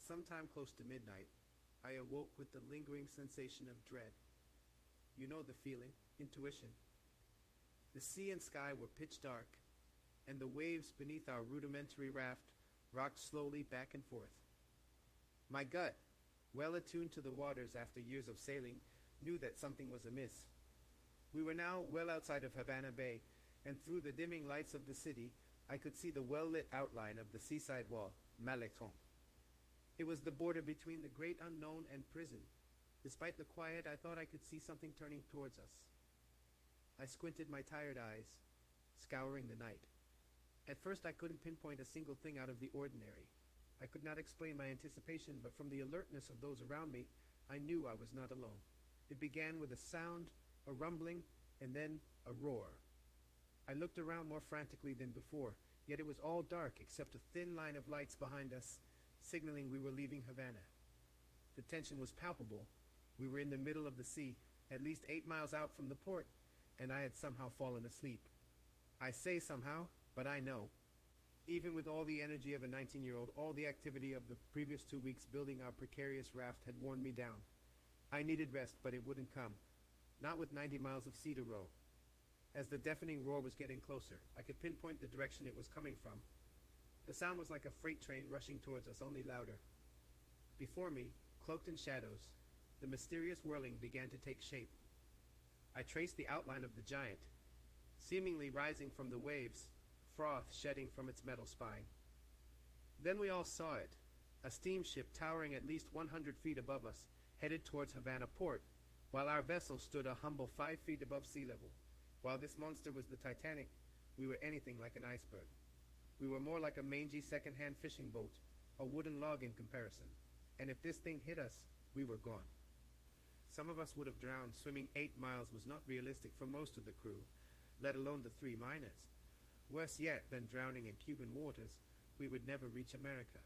Sometime close to midnight, I awoke with the lingering sensation of dread. You know the feeling, intuition. The sea and sky were pitch dark, and the waves beneath our rudimentary raft rocked slowly back and forth. My gut, well attuned to the waters after years of sailing, knew that something was amiss. We were now well outside of Havana Bay, and through the dimming lights of the city, I could see the well-lit outline of the seaside wall, Malecon. It was the border between the great unknown and prison. Despite the quiet, I thought I could see something turning towards us. I squinted my tired eyes, scouring the night. At first I couldn't pinpoint a single thing out of the ordinary. I could not explain my anticipation, but from the alertness of those around me, I knew I was not alone. It began with a sound, a rumbling, and then a roar. I looked around more frantically than before, yet it was all dark except a thin line of lights behind us, signaling we were leaving Havana. The tension was palpable. We were in the middle of the sea, at least 8 miles out from the port, and I had somehow fallen asleep. I say somehow, but I know. Even with all the energy of a 19-year-old, all the activity of the previous 2 weeks building our precarious raft had worn me down. I needed rest, but it wouldn't come. Not with 90 miles of sea to row. As the deafening roar was getting closer, I could pinpoint the direction it was coming from. The sound was like a freight train rushing towards us, only louder. Before me, cloaked in shadows, the mysterious whirling began to take shape. I traced the outline of the giant, seemingly rising from the waves, froth shedding from its metal spine. Then we all saw it, a steamship towering at least 100 feet above us, headed towards Havana port, while our vessel stood a humble 5 feet above sea level. While this monster was the Titanic, we were anything like an iceberg. We were more like a mangy second-hand fishing boat, a wooden log in comparison. And if this thing hit us, we were gone. Some of us would have drowned. Swimming 8 miles was not realistic for most of the crew, let alone the 3 miners. Worse yet than drowning in Cuban waters, we would never reach America.